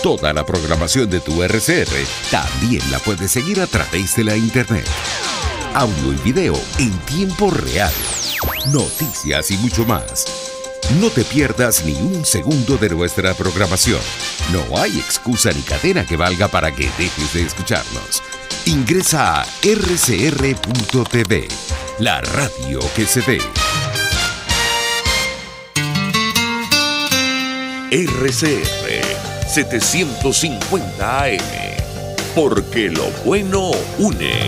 Toda la programación de tu RCR también la puedes seguir a través de la internet. Audio y video en tiempo real. Noticias y mucho más. No te pierdas ni un segundo de nuestra programación. No hay excusa ni cadena que valga para que dejes de escucharnos. Ingresa a rcr.tv, la radio que se ve. RCR 750 AM, porque lo bueno une.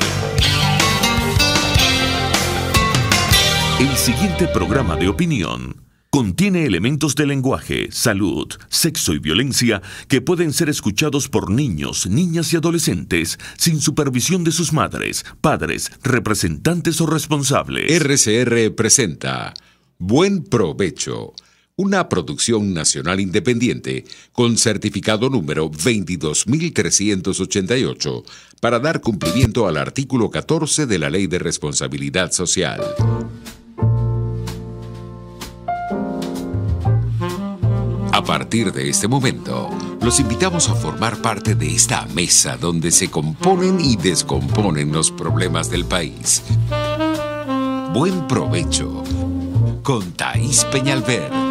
El siguiente programa de opinión contiene elementos de lenguaje, salud, sexo y violencia que pueden ser escuchados por niños, niñas y adolescentes sin supervisión de sus madres, padres, representantes o responsables. RCR presenta Buen Provecho, una producción nacional independiente con certificado número 22388 para dar cumplimiento al artículo 14 de la Ley de Responsabilidad Social. A partir de este momento, los invitamos a formar parte de esta mesa donde se componen y descomponen los problemas del país. Buen Provecho con Thaís Peñalver.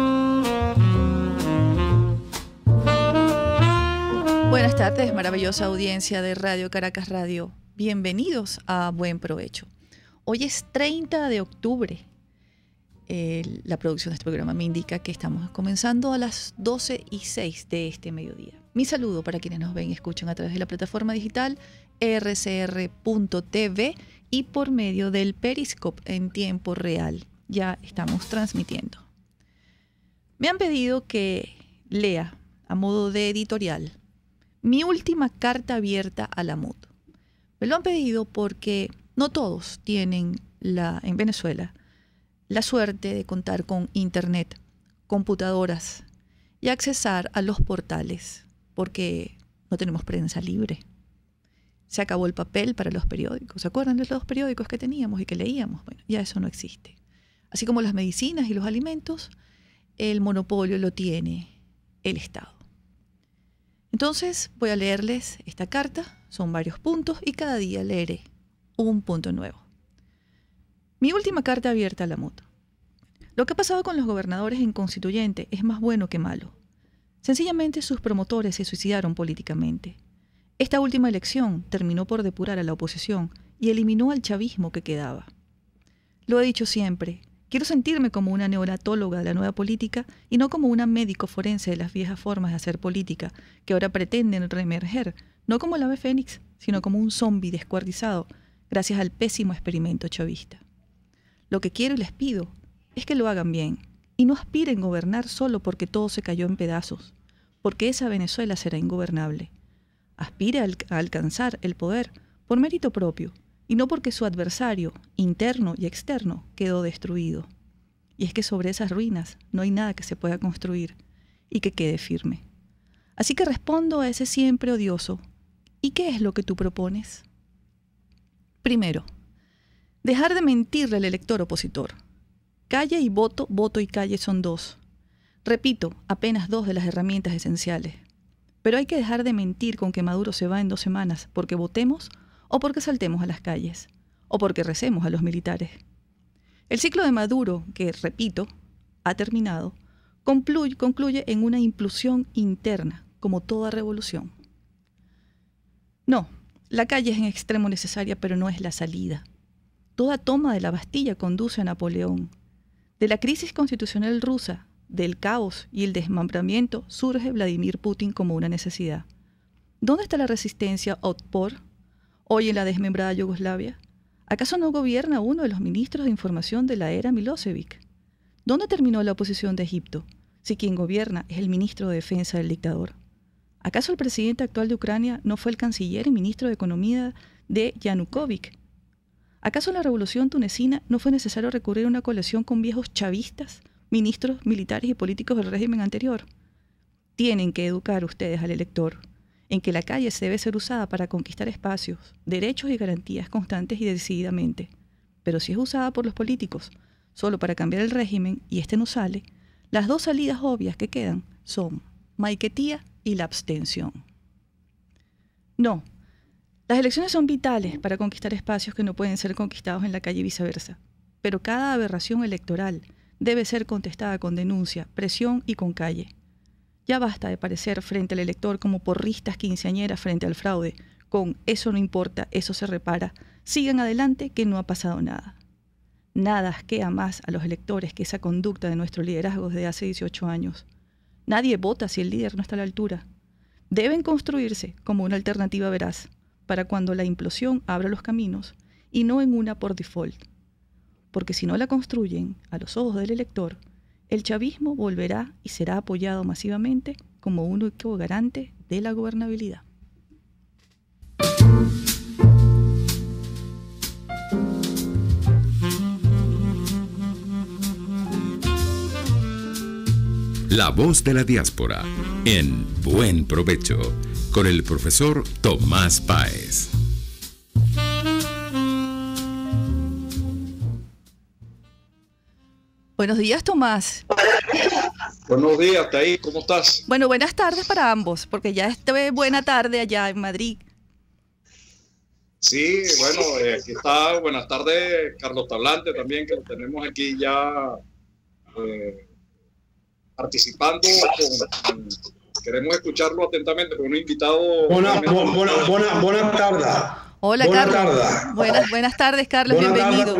Buenas tardes, maravillosa audiencia de Radio Caracas Radio. Bienvenidos a Buen Provecho. Hoy es 30 de octubre. La producción de este programa me indica que estamos comenzando a las 12:06 de este mediodía. Mi saludo para quienes nos ven y escuchan a través de la plataforma digital rcr.tv y por medio del Periscope en tiempo real. Ya estamos transmitiendo. Me han pedido que lea, a modo de editorial, mi última carta abierta a la MUD. Me lo han pedido porque no todos tienen en Venezuela la suerte de contar con internet, computadoras y accesar a los portales, porque no tenemos prensa libre. Se acabó el papel para los periódicos. ¿Se acuerdan de los periódicos que teníamos y que leíamos? Bueno, ya eso no existe. Así como las medicinas y los alimentos, el monopolio lo tiene el Estado. Entonces voy a leerles esta carta, son varios puntos y cada día leeré un punto nuevo. Mi última carta abierta a la MUD. Lo que ha pasado con los gobernadores en constituyente es más bueno que malo. Sencillamente sus promotores se suicidaron políticamente. Esta última elección terminó por depurar a la oposición y eliminó al chavismo que quedaba. Lo he dicho siempre, quiero sentirme como una neonatóloga de la nueva política y no como una médico forense de las viejas formas de hacer política que ahora pretenden reemerger, no como el ave fénix, sino como un zombi descuartizado gracias al pésimo experimento chavista. Lo que quiero y les pido es que lo hagan bien y no aspiren a gobernar solo porque todo se cayó en pedazos, porque esa Venezuela será ingobernable. Aspire a alcanzar el poder por mérito propio y no porque su adversario, interno y externo, quedó destruido. Y es que sobre esas ruinas no hay nada que se pueda construir y que quede firme. Así que respondo a ese siempre odioso: ¿y qué es lo que tú propones? Primero, dejar de mentirle al elector opositor. Calle y voto, voto y calle son dos. Repito, apenas dos de las herramientas esenciales. Pero hay que dejar de mentir con que Maduro se va en 2 semanas porque votemos o porque saltemos a las calles o porque recemos a los militares. El ciclo de Maduro, que, repito, ha terminado, concluye en una implosión interna, como toda revolución. No, la calle es en extremo necesaria, pero no es la salida. Toda toma de la Bastilla conduce a Napoleón. De la crisis constitucional rusa, del caos y el desmembramiento, surge Vladimir Putin como una necesidad. ¿Dónde está la resistencia Otpor hoy en la desmembrada Yugoslavia? ¿Acaso no gobierna uno de los ministros de información de la era Milosevic? ¿Dónde terminó la oposición de Egipto, si quien gobierna es el ministro de Defensa del dictador? ¿Acaso el presidente actual de Ucrania no fue el canciller y ministro de Economía de Yanukovych? ¿Acaso en la revolución tunecina no fue necesario recurrir a una coalición con viejos chavistas, ministros, militares y políticos del régimen anterior? Tienen que educar ustedes al elector en que la calle se debe ser usada para conquistar espacios, derechos y garantías constantes y decididamente. Pero si es usada por los políticos solo para cambiar el régimen y este no sale, las dos salidas obvias que quedan son Maiquetía y la abstención. No, las elecciones son vitales para conquistar espacios que no pueden ser conquistados en la calle y viceversa, pero cada aberración electoral debe ser contestada con denuncia, presión y con calle. Ya basta de parecer frente al elector como porristas quinceañeras frente al fraude, con eso no importa, eso se repara, sigan adelante que no ha pasado nada. Nada asquea más a los electores que esa conducta de nuestro liderazgo desde hace 18 años. Nadie vota si el líder no está a la altura. Deben construirse como una alternativa veraz para cuando la implosión abra los caminos y no en una por default. Porque si no la construyen a los ojos del elector, el chavismo volverá y será apoyado masivamente como único garante de la gobernabilidad. La voz de la diáspora, en Buen Provecho, con el profesor Tomás Páez. Buenos días, Tomás. Buenos días, Taí, ¿cómo estás? Bueno, buenas tardes para ambos, porque ya es buena tarde allá en Madrid. Sí, bueno, aquí está, buenas tardes, Carlos Tablante también, que lo tenemos aquí ya participando. Queremos escucharlo atentamente con un invitado. Buenas tardes. Hola, Carlos. Buenas tardes, Carlos, bienvenido.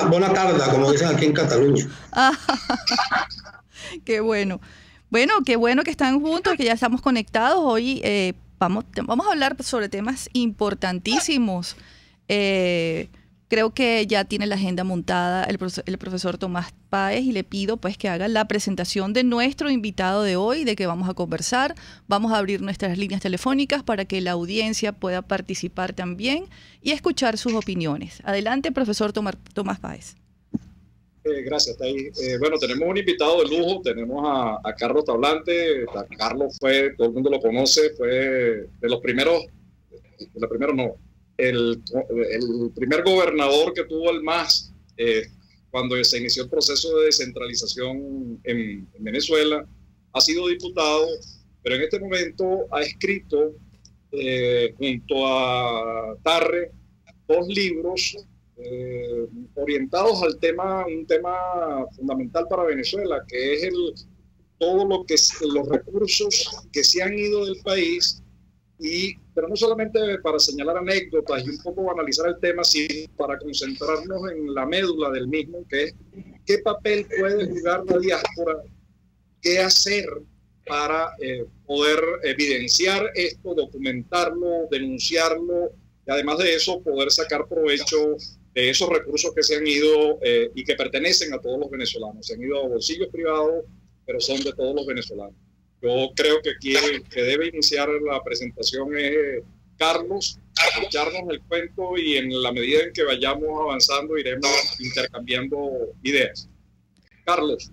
Buenas tardes, como dicen aquí en Cataluña. Qué bueno. Bueno, qué bueno que están juntos, que ya estamos conectados. Hoy vamos a hablar sobre temas importantísimos. Creo que ya tiene la agenda montada el profesor Tomás Páez y le pido pues que haga la presentación de nuestro invitado de hoy, de que vamos a conversar. Vamos a abrir nuestras líneas telefónicas para que la audiencia pueda participar también y escuchar sus opiniones. Adelante, profesor Tomás Páez. Gracias, Taí. Bueno, tenemos un invitado de lujo, tenemos a Carlos Tablante. Carlos todo el mundo lo conoce, fue de los primeros, el primer gobernador que tuvo el MAS cuando se inició el proceso de descentralización en Venezuela. Ha sido diputado, pero en este momento ha escrito junto a Tarre 2 libros orientados al un tema fundamental para Venezuela, que es los recursos que se han ido del país, pero no solamente para señalar anécdotas y un poco analizar el tema, sino para concentrarnos en la médula del mismo, que es qué papel puede jugar la diáspora, qué hacer para poder evidenciar esto, documentarlo, denunciarlo, y además de eso poder sacar provecho de esos recursos que se han ido y que pertenecen a todos los venezolanos. Se han ido a bolsillos privados, pero son de todos los venezolanos. Yo creo que aquí el que debe iniciar la presentación es Carlos, echarnos el cuento, y en la medida en que vayamos avanzando iremos intercambiando ideas. Carlos.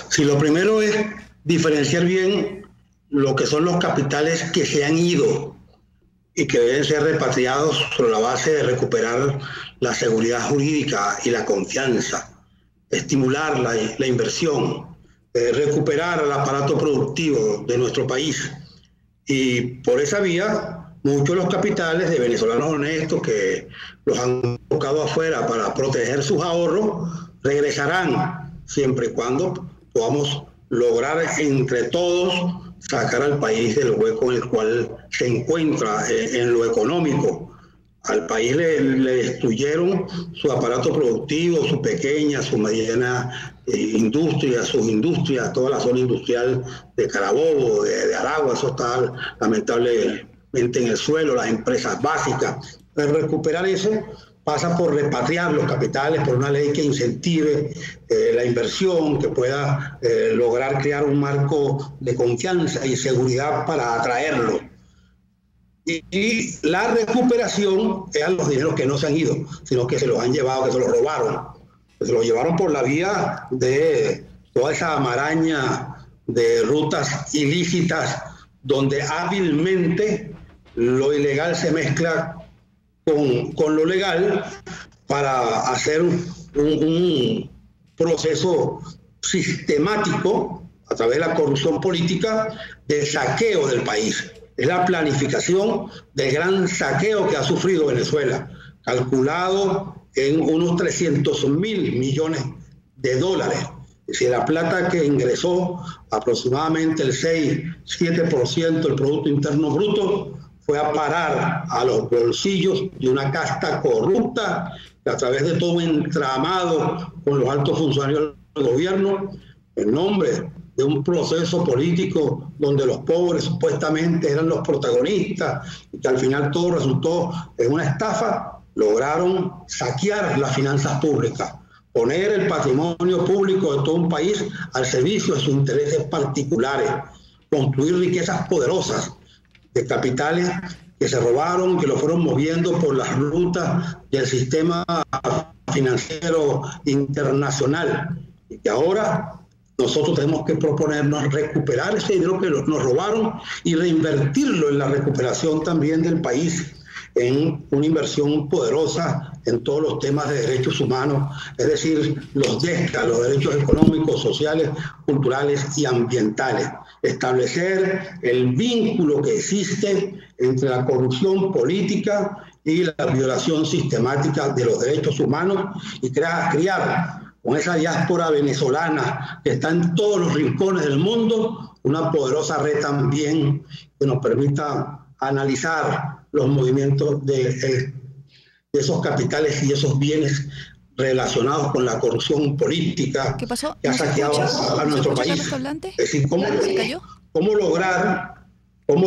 Sí, lo primero es diferenciar bien lo que son los capitales que se han ido y que deben ser repatriados sobre la base de recuperar la seguridad jurídica y la confianza, estimular la inversión, recuperar el aparato productivo de nuestro país. Y por esa vía, muchos de los capitales de venezolanos honestos que los han tocado afuera para proteger sus ahorros, regresarán siempre y cuando podamos lograr entre todos sacar al país del hueco en el cual se encuentra en lo económico. Al país le destruyeron su aparato productivo, su pequeña, su mediana industria, sus industrias, toda la zona industrial de Carabobo, de Aragua, eso está lamentablemente en el suelo, las empresas básicas. Pero recuperar eso pasa por repatriar los capitales, por una ley que incentive la inversión, que pueda lograr crear un marco de confianza y seguridad para atraerlo. Y la recuperación eran los dineros que no se han ido, sino que se los han llevado, que se los robaron. Se los llevaron por la vía de toda esa maraña de rutas ilícitas donde hábilmente lo ilegal se mezcla con lo legal para hacer un proceso sistemático a través de la corrupción política, del saqueo del país. Es la planificación del gran saqueo que ha sufrido Venezuela, calculado en unos 300.000 millones de dólares. Es decir, la plata que ingresó, aproximadamente el 6-7% del Producto Interno Bruto, fue a parar a los bolsillos de una casta corrupta que a través de todo un entramado con los altos funcionarios del gobierno, en nombre de un proceso político donde los pobres supuestamente eran los protagonistas y que al final todo resultó en una estafa, lograron saquear las finanzas públicas, poner el patrimonio público de todo un país al servicio de sus intereses particulares, construir riquezas poderosas de capitales que se robaron, que lo fueron moviendo por las rutas del sistema financiero internacional, y que ahora nosotros tenemos que proponernos recuperar ese dinero que nos robaron y reinvertirlo en la recuperación también del país, en una inversión poderosa en todos los temas de derechos humanos, es decir, los DESCA, los derechos económicos, sociales, culturales y ambientales. Establecer el vínculo que existe entre la corrupción política y la violación sistemática de los derechos humanos y criar con esa diáspora venezolana que está en todos los rincones del mundo, una poderosa red también que nos permita analizar los movimientos de esos capitales y esos bienes relacionados con la corrupción política. ¿Qué pasó? Que ha saqueado a nuestro país. Es decir, cómo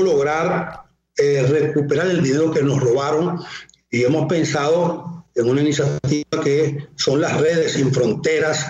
lograr recuperar el dinero que nos robaron, y hemos pensado en una iniciativa que son las redes sin fronteras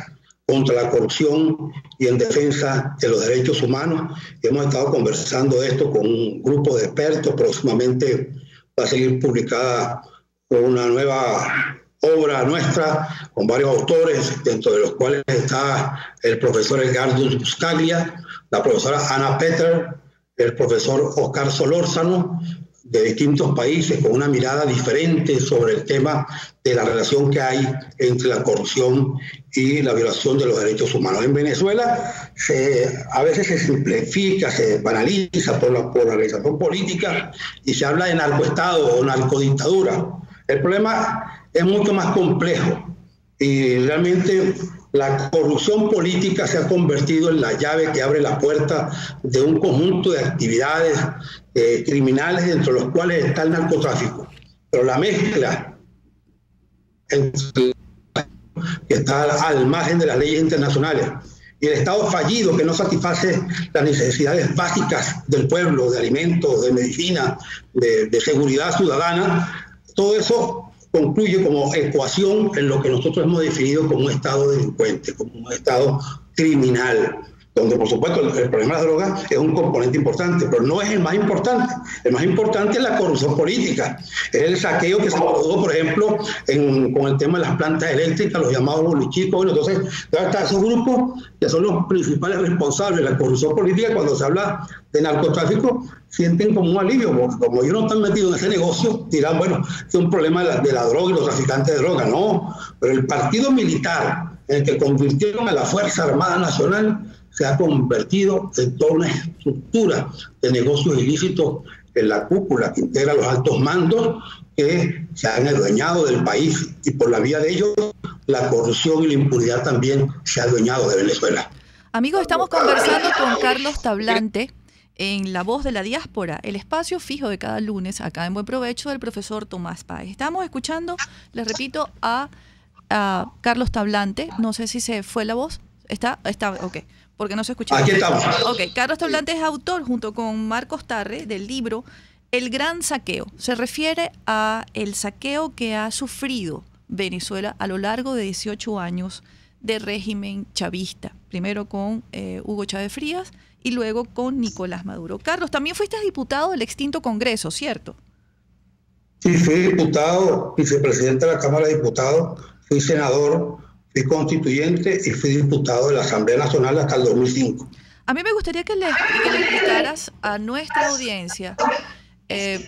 contra la corrupción y en defensa de los derechos humanos. Hemos estado conversando de esto con un grupo de expertos. Próximamente va a seguir publicada una nueva obra nuestra con varios autores, dentro de los cuales está el profesor Edgardo Buscaglia, la profesora Ana Peter, el profesor Oscar Solórzano, de distintos países, con una mirada diferente sobre el tema de la relación que hay entre la corrupción y la violación de los derechos humanos. En Venezuela a veces se simplifica, se banaliza por la polarización política y se habla de narcoestado o narcodictadura. El problema es mucho más complejo y realmente la corrupción política se ha convertido en la llave que abre la puerta de un conjunto de actividades criminales, entre los cuales está el narcotráfico. Pero la mezcla entre que está al margen de las leyes internacionales y el Estado fallido que no satisface las necesidades básicas del pueblo, de alimentos, de medicina, de seguridad ciudadana, todo eso concluye como ecuación en lo que nosotros hemos definido como un Estado delincuente, como un Estado criminal, donde por supuesto el problema de la droga es un componente importante, pero no es el más importante. El más importante es la corrupción política, es el saqueo que se produjo, por ejemplo, con el tema de las plantas eléctricas, los llamados bolichicos. Bueno, entonces, están esos grupos que son los principales responsables de la corrupción política. Cuando se habla de narcotráfico, sienten como un alivio, porque como ellos no están metidos en ese negocio, dirán, bueno, es un problema de la droga y los traficantes de droga. No, pero el partido militar en el que convirtieron a la Fuerza Armada Nacional se ha convertido en toda una estructura de negocios ilícitos en la cúpula que integra los altos mandos, que se han adueñado del país, y por la vía de ellos la corrupción y la impunidad también se ha adueñado de Venezuela. Amigos, estamos conversando con Carlos Tablante en La Voz de la Diáspora, el espacio fijo de cada lunes acá en Buen Provecho del profesor Tomás Páez. Estamos escuchando, les repito, a Carlos Tablante. No sé si se fue la voz. ¿Está? Ok. Porque no se escucha. Aquí estamos. Ok, Carlos Tablante es autor, junto con Marcos Tarre, del libro El Gran Saqueo. Se refiere a el saqueo que ha sufrido Venezuela a lo largo de 18 años de régimen chavista. Primero con Hugo Chávez Frías y luego con Nicolás Maduro. Carlos, también fuiste diputado del extinto Congreso, ¿cierto? Sí, fui diputado, vicepresidente de la Cámara de Diputados, fui senador, fui constituyente y fui diputado de la Asamblea Nacional hasta el 2005. A mí me gustaría que le explicaras a nuestra audiencia,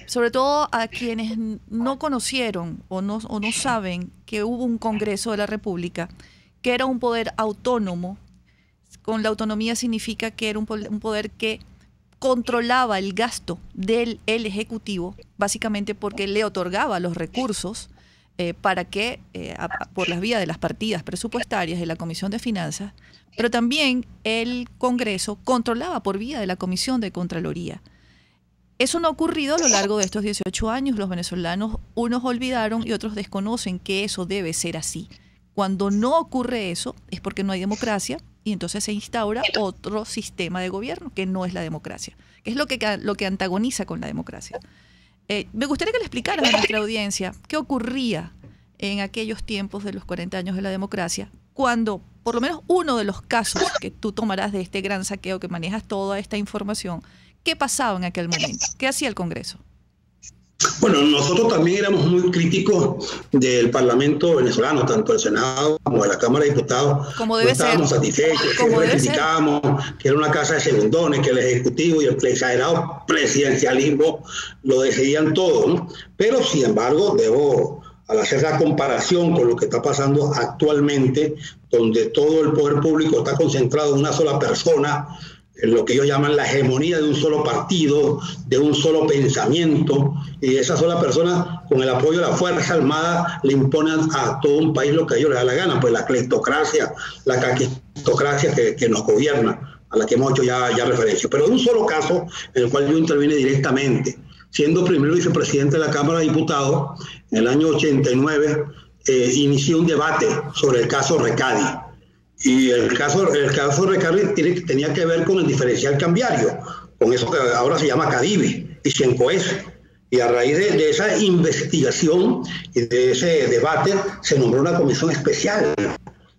sobre todo a quienes no conocieron o no saben que hubo un Congreso de la República, que era un poder autónomo, con la autonomía significa que era un poder que controlaba el gasto del Ejecutivo, básicamente porque le otorgaba los recursos para que, por las vías de las partidas presupuestarias de la Comisión de Finanzas, pero también el Congreso controlaba por vía de la Comisión de Contraloría. Eso no ha ocurrido a lo largo de estos 18 años. Los venezolanos, unos olvidaron y otros desconocen que eso debe ser así. Cuando no ocurre eso es porque no hay democracia y entonces se instaura otro sistema de gobierno que no es la democracia, que es lo que antagoniza con la democracia. Me gustaría que le explicaras a nuestra audiencia qué ocurría en aquellos tiempos de los 40 años de la democracia, cuando por lo menos uno de los casos que tú tomarás de este gran saqueo, que manejas toda esta información, ¿qué pasaba en aquel momento? ¿Qué hacía el Congreso? Bueno, nosotros también éramos muy críticos del Parlamento venezolano, tanto el Senado como de la Cámara de Diputados. Como debe ser. No estábamos satisfechos, siempre criticábamos que era una casa de segundones, que el Ejecutivo y el exagerado presidencialismo lo decidían todo, ¿no? Pero, sin embargo, al hacer la comparación con lo que está pasando actualmente, donde todo el poder público está concentrado en una sola persona, en lo que ellos llaman la hegemonía de un solo partido, de un solo pensamiento, y esa sola persona, con el apoyo de la Fuerza Armada, le imponen a todo un país lo que a ellos les da la gana, pues la cleptocracia, la caquistocracia que nos gobierna, a la que hemos hecho ya referencia. Pero en un solo caso, en el cual yo intervine directamente, siendo primero vicepresidente de la Cámara de Diputados, en el año 89, inicié un debate sobre el caso Recadi. Y el caso Recadi tenía que ver con el diferencial cambiario, con eso que ahora se llama Cadivi y Ciencoes. Y a raíz de esa investigación y de ese debate se nombró una comisión especial.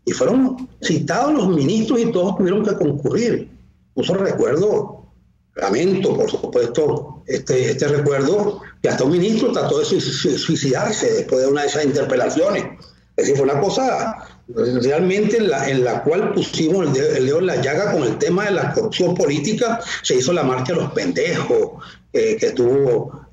Y fueron citados los ministros y todos tuvieron que concurrir. Eso recuerdo, lamento por supuesto este recuerdo, que hasta un ministro trató de suicidarse después de una de esas interpelaciones. Es decir, fue una cosa realmente en la cual pusimos el dedo en la llaga con el tema de la corrupción política. Se hizo la marcha de los pendejos, que estuvo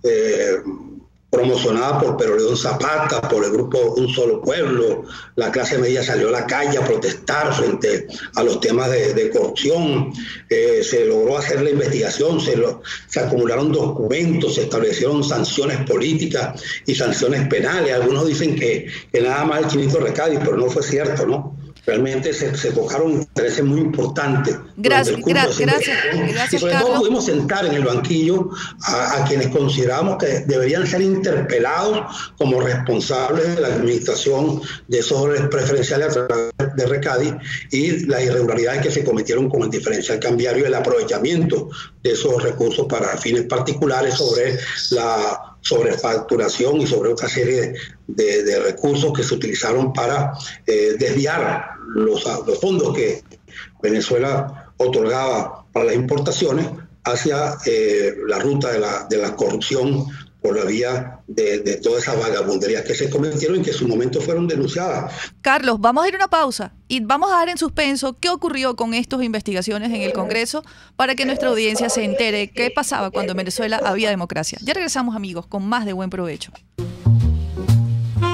promocionada por Pedro León Zapata, por el grupo Un Solo Pueblo. La clase media salió a la calle a protestar frente a los temas de corrupción. Se logró hacer la investigación, se acumularon documentos, se establecieron sanciones políticas y sanciones penales. Algunos dicen que nada más el chinito Recadi, pero no fue cierto, ¿no? Realmente se tocaron intereses muy importantes. Gracias, y sobre todo pudimos sentar en el banquillo a quienes consideramos que deberían ser interpelados como responsables de la administración de esos preferenciales a través de Recadi y las irregularidades que se cometieron con el diferencial cambiario y el aprovechamiento de esos recursos para fines particulares sobre la sobrefacturación y sobre otra serie de recursos que se utilizaron para desviar los fondos que Venezuela otorgaba para las importaciones hacia la ruta de la corrupción por la vía de todas esas vagabunderías que se cometieron y que en su momento fueron denunciadas. Carlos, vamos a ir a una pausa y vamos a dar en suspenso qué ocurrió con estas investigaciones en el Congreso para que nuestra audiencia se entere qué pasaba cuando en Venezuela había democracia. Ya regresamos, amigos, con más de Buen Provecho.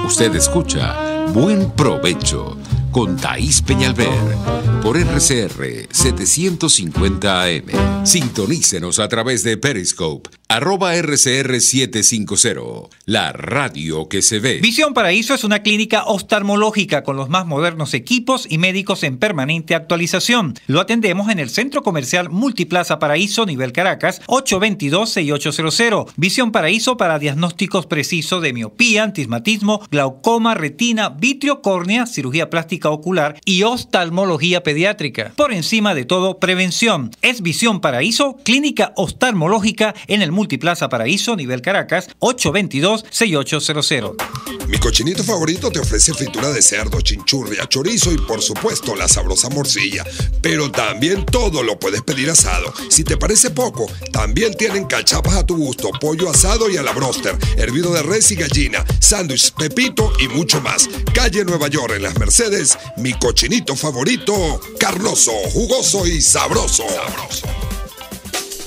Usted escucha Buen Provecho con Thaís Peñalver por RCR 750 AM. Sintonícenos a través de Periscope, @RCR750, la radio que se ve. Visión Paraíso es una clínica oftalmológica con los más modernos equipos y médicos en permanente actualización. Lo atendemos en el Centro Comercial Multiplaza Paraíso, nivel Caracas, 822-6800. Visión Paraíso para diagnósticos precisos de miopía, antismatismo, glaucoma, retina, vitrio, córnea, cirugía plástica ocular y oftalmología pediátrica. Por encima de todo, prevención. Es Visión Paraíso, clínica oftalmológica en el Multiplaza Paraíso, nivel Caracas, 822-6800. Mi cochinito favorito te ofrece fritura de cerdo, chinchurria, chorizo y por supuesto la sabrosa morcilla. Pero también todo lo puedes pedir asado. Si te parece poco, también tienen cachapas a tu gusto, pollo asado y a la broster, hervido de res y gallina, sándwich, pepito y mucho más. Calle Nueva York en Las Mercedes, mi cochinito favorito, Carnoso, jugoso y sabroso.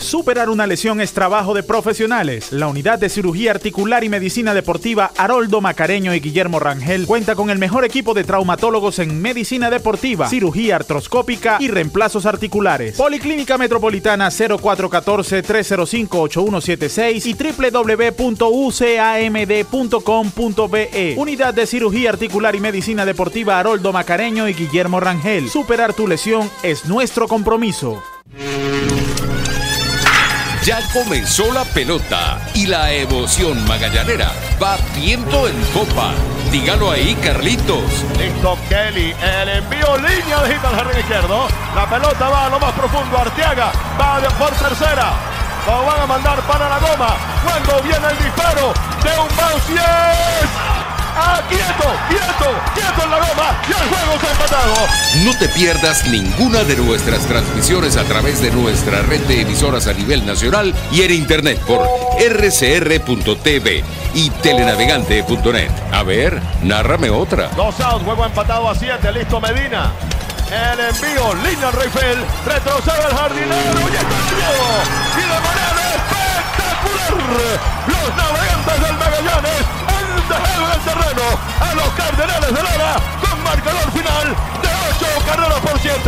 Superar una lesión es trabajo de profesionales. La unidad de cirugía articular y medicina deportiva Haroldo Macareño y Guillermo Rangel cuenta con el mejor equipo de traumatólogos en medicina deportiva, cirugía artroscópica y reemplazos articulares. Policlínica Metropolitana 0414-305-8176 y www.ucamd.com.be. Unidad de cirugía articular y medicina deportiva Haroldo Macareño y Guillermo Rangel. Superar tu lesión es nuestro compromiso. Ya comenzó la pelota y la emoción magallanera va viento en popa. Dígalo ahí, Carlitos. Listo, Kelly. El envío línea de hita al jardín izquierdo. La pelota va a lo más profundo. Arteaga va por tercera. Lo van a mandar para la goma. Cuando viene el disparo de un bounce. ¡Yes! ¡Quieto en la goma! ¡Y el juego se ha empatado! No te pierdas ninguna de nuestras transmisiones a través de nuestra red de emisoras a nivel nacional y en internet por rcr.tv y telenavegante.net. A ver, nárrame otra. 2 out, juego empatado a 7. Listo Medina. El envío, línea Reifel, retrocede el jardinero y está lleno. Y de manera espectacular, los navegantes del Magallanes han dejado en el terreno a los Cardenales de Lara con marcador final de 8 carreras por 7.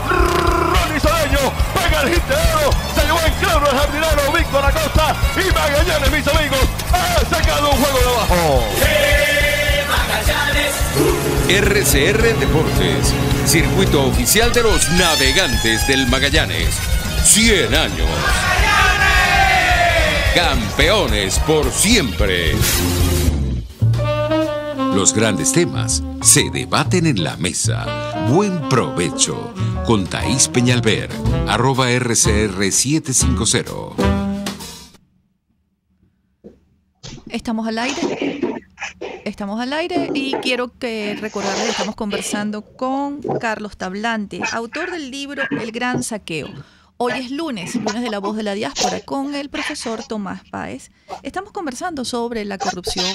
Ronnie Cedeño pega el hit de oro, se llevó en claro el jardinero Víctor Acosta y Magallanes, mis amigos, ha sacado un juego de abajo. RCR Deportes, circuito oficial de los navegantes del Magallanes. 100 años. Campeones por siempre. Los grandes temas se debaten en la mesa. Buen provecho con Thaís Peñalver, @RCR750. Estamos al aire y quiero que recordarles que estamos conversando con Carlos Tablante, autor del libro El Gran Saqueo. Hoy es lunes de La Voz de la Diáspora, con el profesor Tomás Páez. Estamos conversando sobre la corrupción.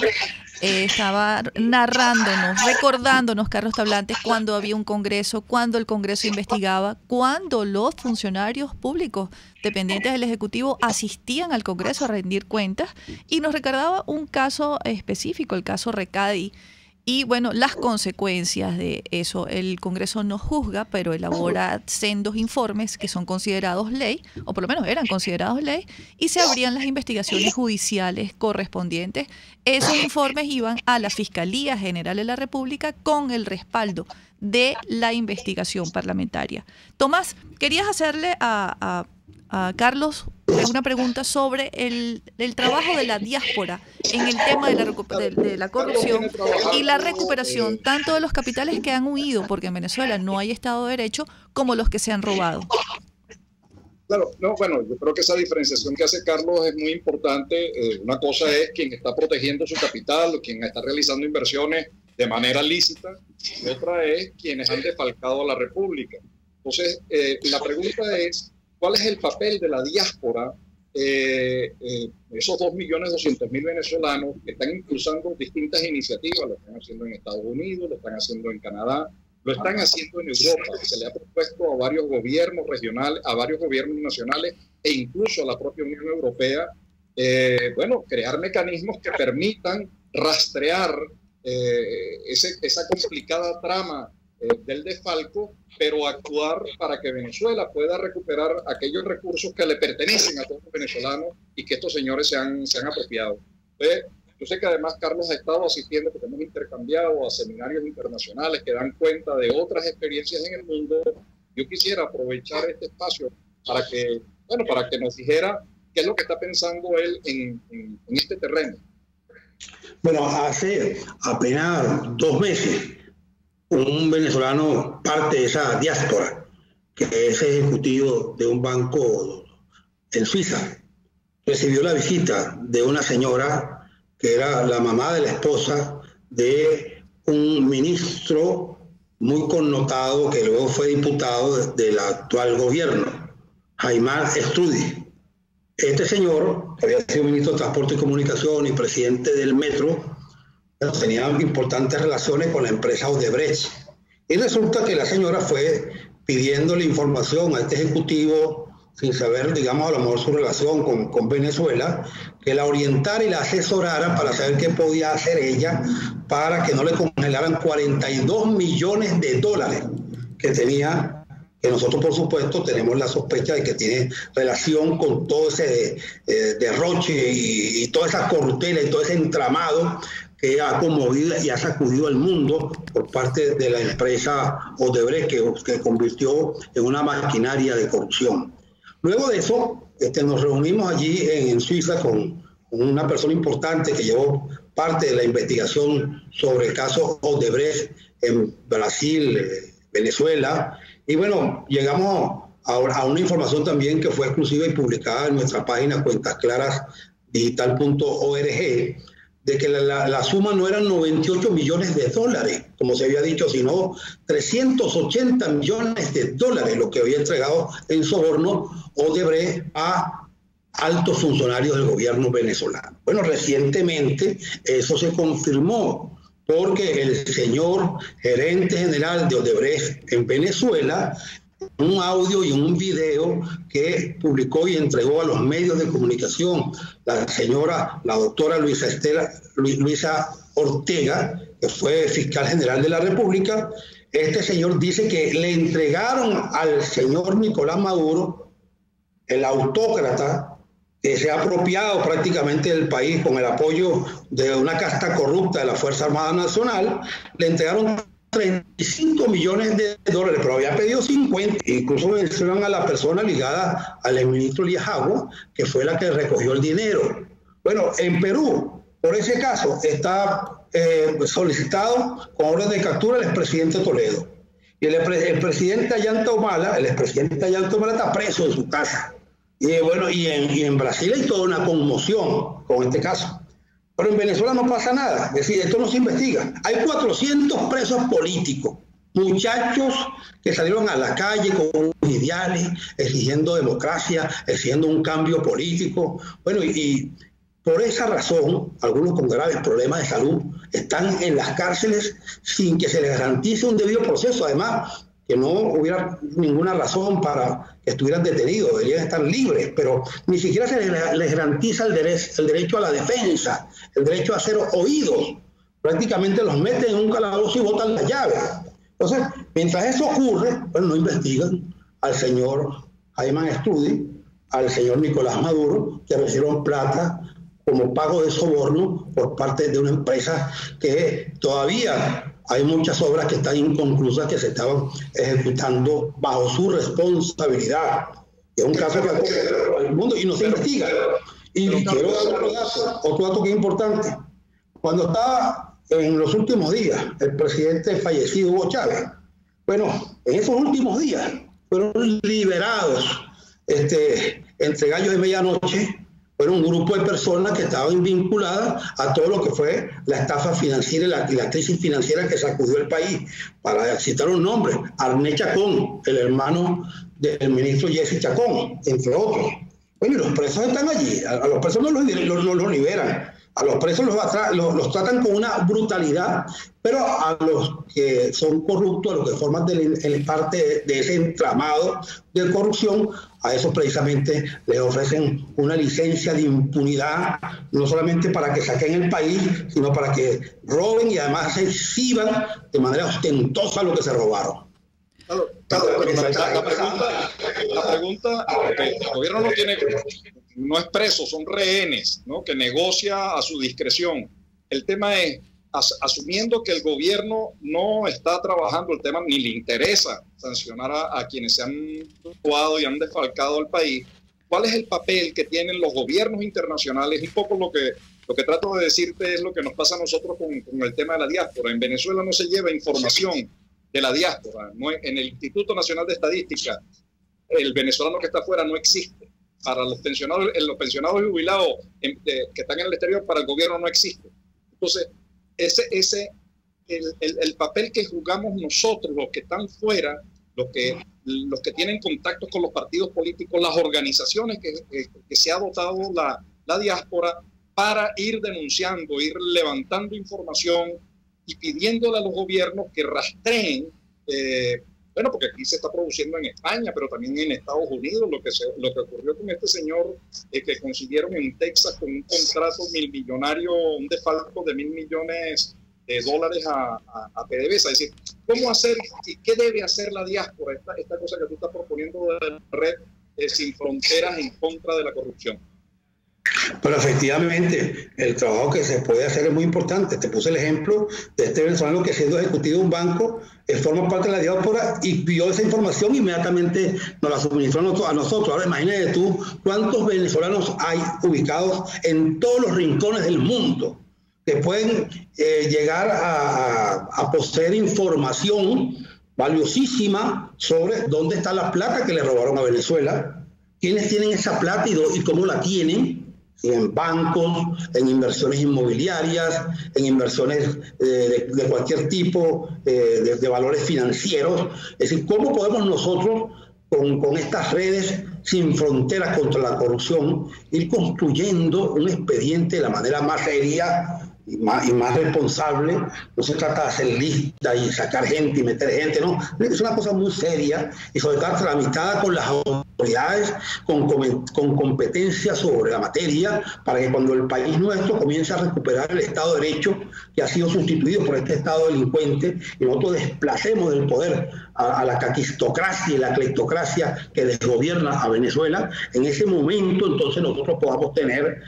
Estaba narrándonos, recordándonos, Carlos Tablante, cuando había un congreso, cuando el Congreso investigaba, cuando los funcionarios públicos dependientes del Ejecutivo asistían al Congreso a rendir cuentas, y nos recordaba un caso específico, el caso Recadi. Y bueno, las consecuencias de eso. El Congreso no juzga, pero elabora sendos informes que son considerados ley, o por lo menos eran considerados ley, y se abrían las investigaciones judiciales correspondientes. Esos informes iban a la Fiscalía General de la República con el respaldo de la investigación parlamentaria. Tomás, querías hacerle a Carlos una pregunta sobre el trabajo de la diáspora en el tema de la corrupción y la recuperación tanto de los capitales que han huido, porque en Venezuela no hay Estado de Derecho, como los que se han robado. Claro, no, bueno, yo creo que esa diferenciación que hace Carlos es muy importante. Una cosa es quien está protegiendo su capital, quien está realizando inversiones de manera lícita, y otra es quienes han defalcado a la República. Entonces, la pregunta es, ¿cuál es el papel de la diáspora? Esos 2.200.000 venezolanos que están impulsando distintas iniciativas, lo están haciendo en Estados Unidos, lo están haciendo en Canadá, lo están haciendo en Europa. Se le ha propuesto a varios gobiernos regionales, a varios gobiernos nacionales e incluso a la propia Unión Europea, crear mecanismos que permitan rastrear esa complicada trama del desfalco, pero actuar para que Venezuela pueda recuperar aquellos recursos que le pertenecen a todos los venezolanos y que estos señores se han apropiado. Entonces, yo sé que además Carlos ha estado asistiendo, porque hemos intercambiado a seminarios internacionales que dan cuenta de otras experiencias en el mundo. Yo quisiera aprovechar este espacio para que nos dijera qué es lo que está pensando él en este terreno. Bueno, hace apenas 2 meses, un venezolano, parte de esa diáspora, que es ejecutivo de un banco en Suiza, recibió la visita de una señora que era la mamá de la esposa de un ministro muy connotado que luego fue diputado del actual gobierno, Aymar Estrudi. Este señor, que había sido ministro de Transporte y Comunicación y presidente del Metro, tenía importantes relaciones con la empresa Odebrecht. Y resulta que la señora fue pidiéndole información a este ejecutivo sin saber, digamos, a lo mejor su relación con Venezuela, que la orientara y la asesorara para saber qué podía hacer ella para que no le congelaran 42 millones de dólares que tenía, que nosotros por supuesto tenemos la sospecha de que tiene relación con todo ese derroche y toda esa corruptela y todo ese entramado que ha conmovido y ha sacudido al mundo por parte de la empresa Odebrecht, que convirtió en una maquinaria de corrupción. Luego de eso, nos reunimos allí en Suiza con una persona importante que llevó parte de la investigación sobre el caso Odebrecht en Brasil, Venezuela, y bueno, llegamos a una información también que fue exclusiva y publicada en nuestra página cuentasclarasdigital.org, de que la suma no eran 98 millones de dólares, como se había dicho, sino 380 millones de dólares, lo que había entregado en soborno Odebrecht a altos funcionarios del gobierno venezolano. Bueno, recientemente eso se confirmó, porque el señor gerente general de Odebrecht en Venezuela, un audio y un video que publicó y entregó a los medios de comunicación la doctora Luisa Ortega, que fue fiscal general de la República. Este señor dice que le entregaron al señor Nicolás Maduro, el autócrata, que se ha apropiado prácticamente del país con el apoyo de una casta corrupta de la Fuerza Armada Nacional, le entregaron 35 millones de dólares, pero había pedido 50. Incluso mencionan a la persona ligada al ministro Elías Agua, que fue la que recogió el dinero. Bueno, en Perú, por ese caso, está solicitado con orden de captura el expresidente Toledo. Y el presidente Ollanta Humala, el expresidente Ollanta Humala está preso en su casa. Y bueno, y en Brasil hay toda una conmoción con este caso. Pero en Venezuela no pasa nada, es decir, esto no se investiga. Hay 400 presos políticos, muchachos que salieron a la calle con unos ideales, exigiendo democracia, exigiendo un cambio político. Bueno, y por esa razón, algunos con graves problemas de salud están en las cárceles sin que se les garantice un debido proceso. Además, que no hubiera ninguna razón para que estuvieran detenidos, deberían estar libres, pero ni siquiera se les garantiza el derecho a la defensa, el derecho a ser oídos. Prácticamente los meten en un calabozo y botan la llave. Entonces, mientras eso ocurre, bueno, no investigan al señor Ayman Studi, al señor Nicolás Maduro, que recibieron plata como pago de soborno por parte de una empresa que todavía hay muchas obras que están inconclusas, que se estaban ejecutando bajo su responsabilidad. Es un caso que ocurre en el mundo y no se investiga. Y quiero dar otro dato que es importante. Cuando estaba en los últimos días el presidente fallecido Hugo Chávez, bueno, en esos últimos días fueron liberados entre gallos de medianoche. Fueron un grupo de personas que estaban vinculadas a todo lo que fue la estafa financiera y la crisis financiera que sacudió el país. Para citar un nombre, Arné Chacón, el hermano del ministro Jesse Chacón, entre otros. Bueno, y los presos están allí. A los presos no los liberan. A los presos los tratan con una brutalidad, pero a los que son corruptos, a los que forman parte de ese entramado de corrupción, a esos precisamente les ofrecen una licencia de impunidad, no solamente para que saquen el país, sino para que roben y además se exhiban de manera ostentosa lo que se robaron. Claro, la pregunta, el gobierno no es preso, son rehenes, ¿no? Que negocia a su discreción. El tema es, asumiendo que el gobierno no está trabajando el tema, ni le interesa sancionar a quienes se han actuado y han desfalcado al país, ¿cuál es el papel que tienen los gobiernos internacionales? Un poco lo que trato de decirte es lo que nos pasa a nosotros con el tema de la diáspora. En Venezuela no se lleva información de la diáspora. No, en el Instituto Nacional de Estadística, el venezolano que está afuera no existe. Para los pensionados y jubilados que están en el exterior, para el gobierno no existe. Entonces, el papel que jugamos nosotros, los que están fuera, los que tienen contactos con los partidos políticos, las organizaciones que se ha dotado la diáspora, para ir denunciando, ir levantando información y pidiéndole a los gobiernos que rastreen Bueno, porque aquí se está produciendo en España, pero también en Estados Unidos, lo que ocurrió con este señor que consiguieron en Texas con un contrato millonario, un desfalco de $1.000 millones a PDVSA. Es decir, ¿cómo hacer y qué debe hacer la diáspora? Esta cosa que tú estás proponiendo de la red sin fronteras en contra de la corrupción. Pero efectivamente, el trabajo que se puede hacer es muy importante. Te puse el ejemplo de este venezolano que, siendo ejecutivo de un banco, forma parte de la diáspora y vio esa información, inmediatamente nos la suministró a nosotros. Ahora imagínate tú cuántos venezolanos hay ubicados en todos los rincones del mundo que pueden llegar a poseer información valiosísima sobre dónde está la plata que le robaron a Venezuela, quiénes tienen esa plata y cómo la tienen, en bancos, en inversiones inmobiliarias, en inversiones de cualquier tipo, de valores financieros. Es decir, ¿cómo podemos nosotros, con estas redes sin fronteras contra la corrupción, ir construyendo un expediente de la manera más seria y más responsable? No se trata de hacer listas y sacar gente y meter gente, no. Es una cosa muy seria y sobre todo tramitada con las autoridades con competencia sobre la materia, para que cuando el país nuestro comience a recuperar el Estado de Derecho, que ha sido sustituido por este Estado delincuente, y nosotros desplacemos del poder a la caquistocracia y la cleptocracia que desgobierna a Venezuela, en ese momento entonces nosotros podamos tener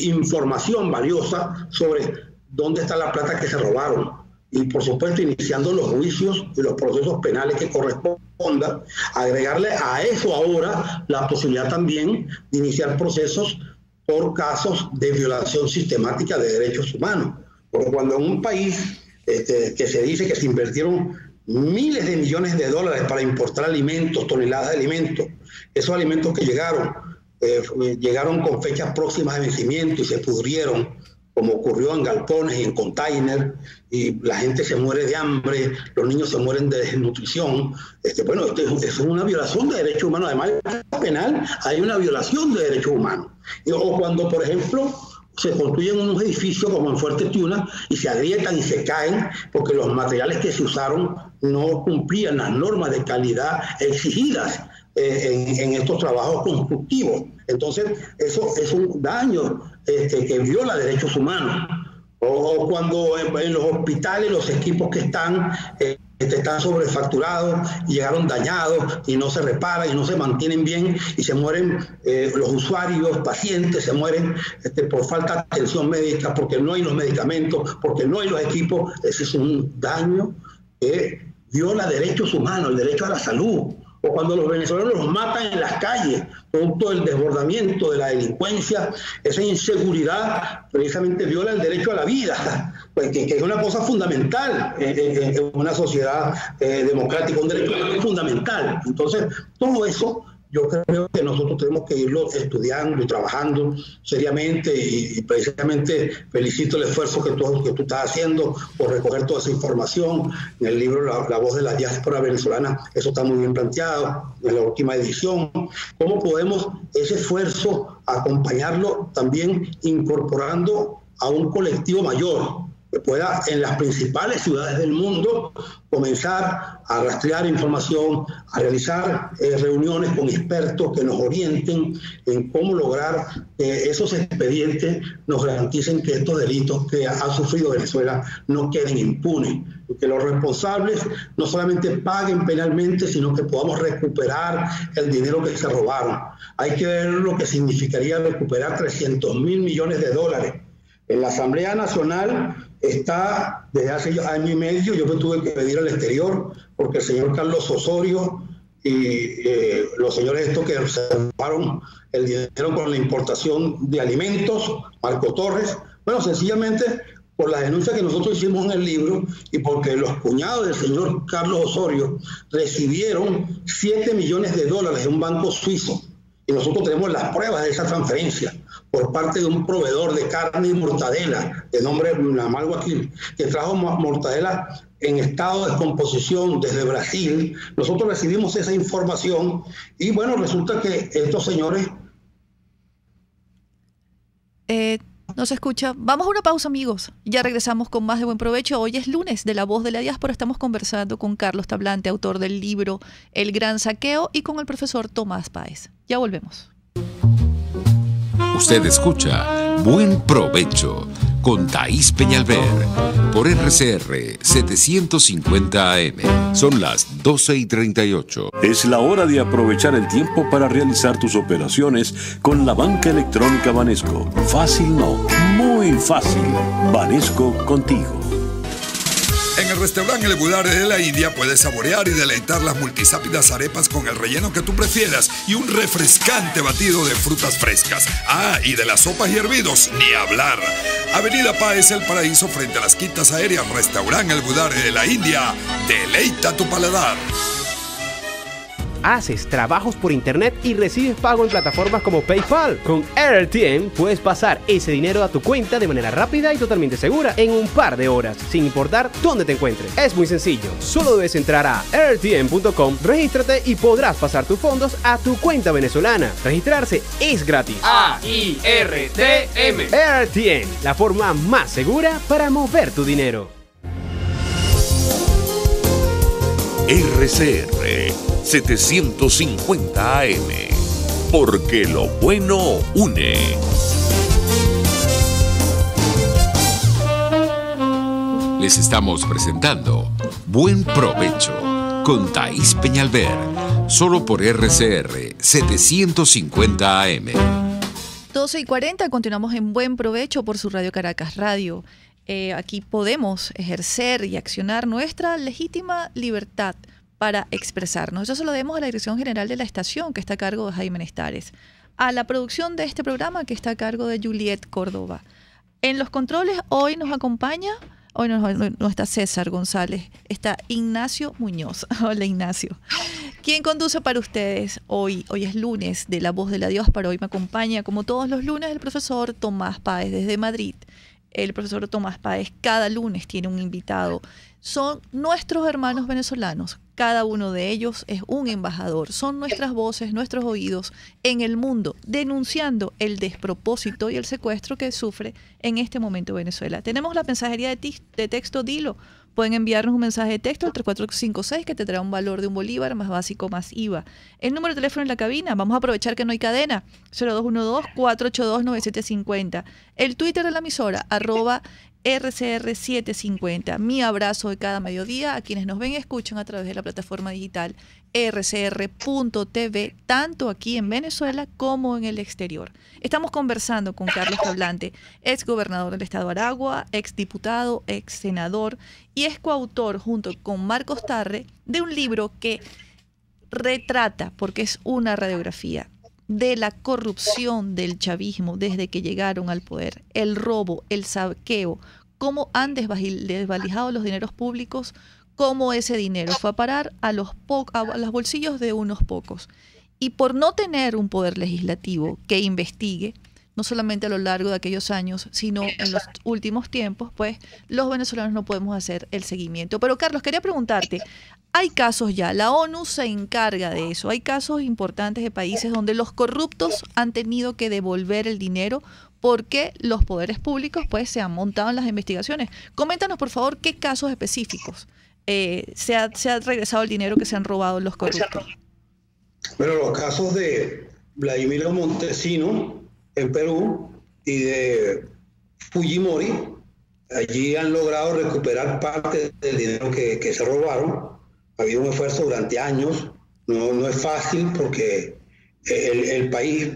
información valiosa sobre dónde está la plata que se robaron. Y por supuesto iniciando los juicios y los procesos penales que correspondan, agregarle a eso ahora la posibilidad también de iniciar procesos por casos de violación sistemática de derechos humanos. Porque cuando en un país que se dice que se invirtieron miles de millones de dólares para importar alimentos, toneladas de alimentos, esos alimentos que llegaron con fechas próximas de vencimiento y se pudrieron, como ocurrió en galpones y en containers, y la gente se muere de hambre, los niños se mueren de desnutrición. Bueno, esto es una violación de derechos humanos. Además, en penal hay una violación de derechos humanos. O cuando, por ejemplo, se construyen unos edificios como en Fuerte Tiuna y se agrietan y se caen porque los materiales que se usaron no cumplían las normas de calidad exigidas en estos trabajos constructivos. Entonces, eso es un daño que viola derechos humanos. O cuando en los hospitales los equipos que están sobrefacturados y llegaron dañados y no se reparan y no se mantienen bien y se mueren los usuarios, pacientes, se mueren por falta de atención médica, porque no hay los medicamentos, porque no hay los equipos. Ese es un daño que viola derechos humanos, el derecho a la salud. O cuando los venezolanos los matan en las calles, producto del desbordamiento de la delincuencia, esa inseguridad precisamente viola el derecho a la vida, pues, que es una cosa fundamental en una sociedad democrática, un derecho fundamental. Entonces, todo eso yo creo que nosotros tenemos que irlo estudiando y trabajando seriamente, y precisamente felicito el esfuerzo que tú estás haciendo por recoger toda esa información. En el libro La voz de la diáspora venezolana eso está muy bien planteado, en la última edición. ¿Cómo podemos ese esfuerzo acompañarlo también incorporando a un colectivo mayor que pueda en las principales ciudades del mundo comenzar a rastrear información, a realizar reuniones con expertos que nos orienten en cómo lograr que esos expedientes nos garanticen que estos delitos que ha sufrido Venezuela no queden impunes, y que los responsables no solamente paguen penalmente, sino que podamos recuperar el dinero que se robaron. Hay que ver lo que significaría recuperar $300.000 millones. En la Asamblea Nacional está desde hace año y medio. Yo me tuve que pedir al exterior porque el señor Carlos Osorio y los señores estos que reservaron el dinero con la importación de alimentos, Marco Torres, bueno, sencillamente por la denuncia que nosotros hicimos en el libro y porque los cuñados del señor Carlos Osorio recibieron $7 millones de un banco suizo, y nosotros tenemos las pruebas de esa transferencia por parte de un proveedor de carne y mortadela de nombre Namalguaquil, que trajo mortadela en estado de descomposición desde Brasil. Nosotros recibimos esa información y bueno, resulta que estos señores nos escucha. Vamos a una pausa, amigos. Ya regresamos con más de Buen Provecho. Hoy es lunes de La Voz de la Diáspora. Estamos conversando con Carlos Tablante, autor del libro El Gran Saqueo, y con el profesor Tomás Páez. Ya volvemos. Usted escucha Buen Provecho con Thaís Peñalver por RCR 750 AM. Son las 12:38. Es la hora de aprovechar el tiempo para realizar tus operaciones con la banca electrónica Banesco. Fácil no, muy fácil. Banesco contigo. En el restaurante El Budare de la India puedes saborear y deleitar las multisápidas arepas con el relleno que tú prefieras y un refrescante batido de frutas frescas. Ah, y de las sopas y hervidos, ni hablar. Avenida Páez, El Paraíso, frente a las quintas aéreas. Restaurante El Budare de la India. Deleita tu paladar. Haces trabajos por internet y recibes pago en plataformas como PayPal. Con AirTM puedes pasar ese dinero a tu cuenta de manera rápida y totalmente segura en un par de horas, sin importar dónde te encuentres. Es muy sencillo. Solo debes entrar a airtm.com, regístrate y podrás pasar tus fondos a tu cuenta venezolana. Registrarse es gratis. AIRTM. AirTM, la forma más segura para mover tu dinero. RCR 750 AM, porque lo bueno une. Les estamos presentando Buen Provecho con Thaís Peñalver, solo por RCR 750 AM. 12:40, continuamos en Buen Provecho por su Radio Caracas Radio. Aquí podemos ejercer y accionar nuestra legítima libertad para expresarnos. Eso se lo debemos a la Dirección General de la Estación, que está a cargo de Jaime Nestares. A la producción de este programa, que está a cargo de Juliet Córdoba. En los controles hoy nos acompaña, hoy no está César González, está Ignacio Muñoz. Hola, Ignacio. ¿Quién conduce para ustedes hoy? Hoy es lunes de La Voz de la Diáspora. Hoy me acompaña, como todos los lunes, el profesor Tomás Páez desde Madrid. El profesor Tomás Páez cada lunes tiene un invitado. Son nuestros hermanos venezolanos. Cada uno de ellos es un embajador. Son nuestras voces, nuestros oídos en el mundo, denunciando el despropósito y el secuestro que sufre en este momento Venezuela. Tenemos la mensajería de texto Dilo. Pueden enviarnos un mensaje de texto al 3456 que te trae un valor de $1 más básico más IVA. El número de teléfono en la cabina, vamos a aprovechar que no hay cadena, 0212-482-9750. El Twitter de la emisora, @RCR750. Mi abrazo de cada mediodía a quienes nos ven y escuchan a través de la plataforma digital rcr.tv, tanto aquí en Venezuela como en el exterior. Estamos conversando con Carlos Tablante, ex gobernador del estado de Aragua, ex diputado, ex senador y es coautor junto con Marcos Tarre de un libro que retrata, porque es una radiografía, de la corrupción del chavismo desde que llegaron al poder, el robo, el saqueo, cómo han desvalijado los dineros públicos, cómo ese dinero fue a parar a los bolsillos de unos pocos. Y por no tener un poder legislativo que investigue, no solamente a lo largo de aquellos años, sino en los últimos tiempos, pues los venezolanos no podemos hacer el seguimiento. Pero Carlos, quería preguntarte, hay casos ya, la ONU se encarga de eso, hay casos importantes de países donde los corruptos han tenido que devolver el dinero porque los poderes públicos pues se han montado en las investigaciones. Coméntanos, por favor, qué casos específicos se ha regresado el dinero que se han robado los corruptos. Bueno, los casos de Vladimiro Montesino en Perú y de Fujimori, allí han logrado recuperar parte del dinero que se robaron. Ha habido un esfuerzo durante años, no es fácil porque el país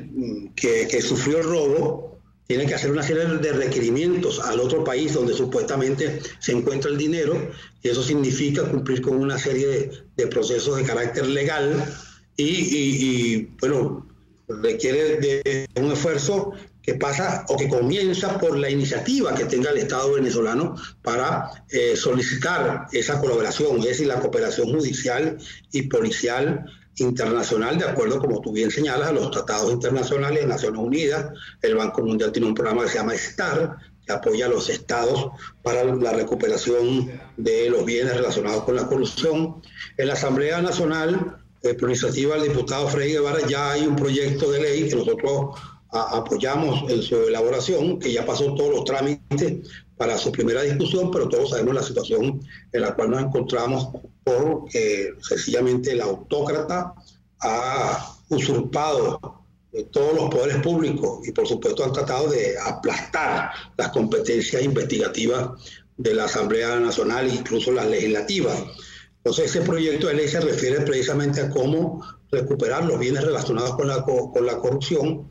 que sufrió el robo tiene que hacer una serie de requerimientos al otro país donde supuestamente se encuentra el dinero, y eso significa cumplir con una serie de procesos de carácter legal y bueno, requiere de un esfuerzo que pasa o que comienza por la iniciativa que tenga el Estado venezolano para solicitar esa colaboración, es decir, la cooperación judicial y policial internacional, de acuerdo, como tú bien señalas, a los tratados internacionales de Naciones Unidas. El Banco Mundial tiene un programa que se llama STAR, que apoya a los estados para la recuperación de los bienes relacionados con la corrupción. En la Asamblea Nacional, por iniciativa del diputado Freddy Guevara, ya hay un proyecto de ley que nosotros apoyamos en su elaboración, que ya pasó todos los trámites para su primera discusión, pero todos sabemos la situación en la cual nos encontramos porque sencillamente el autócrata ha usurpado todos los poderes públicos y por supuesto han tratado de aplastar las competencias investigativas de la Asamblea Nacional e incluso las legislativas. Entonces ese proyecto de ley se refiere precisamente a cómo recuperar los bienes relacionados con la corrupción,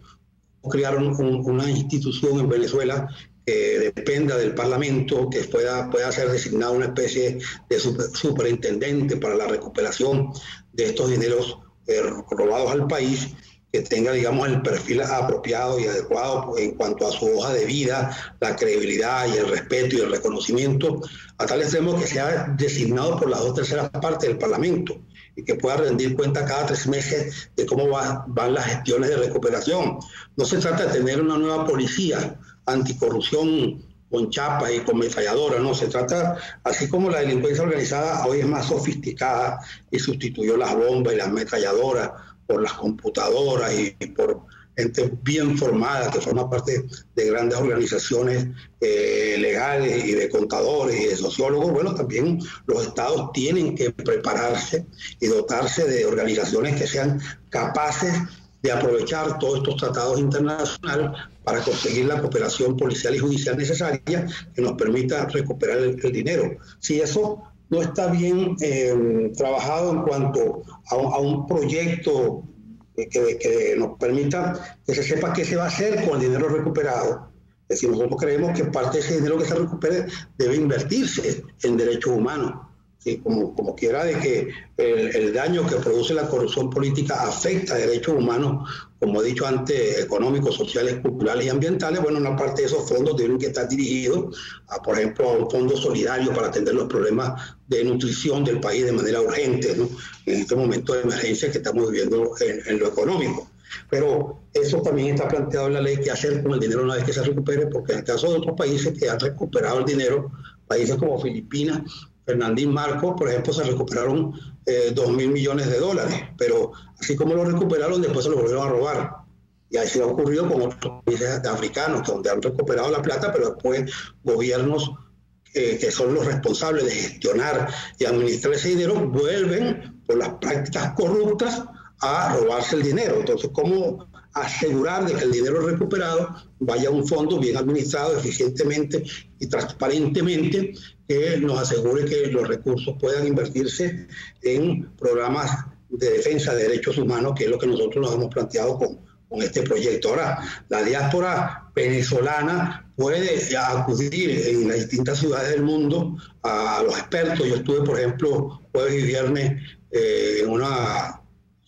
crear una institución en Venezuela que dependa del Parlamento, que pueda ser designado una especie de superintendente para la recuperación de estos dineros robados al país, que tenga, digamos, el perfil apropiado y adecuado en cuanto a su hoja de vida, la credibilidad y el respeto y el reconocimiento, a tal extremo que sea designado por las 2/3 partes del Parlamento y que pueda rendir cuenta cada 3 meses de cómo van las gestiones de recuperación. No se trata de tener una nueva policía anticorrupción con chapa y con metralladora, no, se trata, así como la delincuencia organizada hoy es más sofisticada y sustituyó las bombas y las metralladoras por las computadoras y por gente bien formada que forma parte de grandes organizaciones legales y de contadores y de sociólogos. Bueno, también los estados tienen que prepararse y dotarse de organizaciones que sean capaces de aprovechar todos estos tratados internacionales para conseguir la cooperación policial y judicial necesaria que nos permita recuperar el dinero. Si eso no está bien trabajado en cuanto a un proyecto que nos permita que se sepa qué se va a hacer con el dinero recuperado. Es decir, nosotros creemos que parte de ese dinero que se recupere debe invertirse en derechos humanos. ¿Sí? Como quiera de que el daño que produce la corrupción política afecta a derechos humanos, como he dicho antes, económicos, sociales, culturales y ambientales. Bueno, una parte de esos fondos deben que estar dirigidos, por ejemplo, a un fondo solidario para atender los problemas de nutrición del país de manera urgente, ¿no? En este momento de emergencia que estamos viviendo en lo económico. Pero eso también está planteado en la ley, qué hacer con el dinero una vez que se recupere, porque en el caso de otros países que han recuperado el dinero, países como Filipinas, Fernandín Marcos, por ejemplo, se recuperaron $2.000 millones, pero así como lo recuperaron, después se lo volvieron a robar. Y así ha ocurrido con otros países africanos, donde han recuperado la plata, pero después gobiernos que son los responsables de gestionar y administrar ese dinero, vuelven por las prácticas corruptas a robarse el dinero. Entonces, ¿cómo asegurar de que el dinero recuperado vaya a un fondo bien administrado, eficientemente y transparentemente, que nos asegure que los recursos puedan invertirse en programas de defensa de derechos humanos, que es lo que nosotros nos hemos planteado con este proyecto? Ahora, la diáspora venezolana puede acudir en las distintas ciudades del mundo a los expertos. Yo estuve, por ejemplo, jueves y viernes en una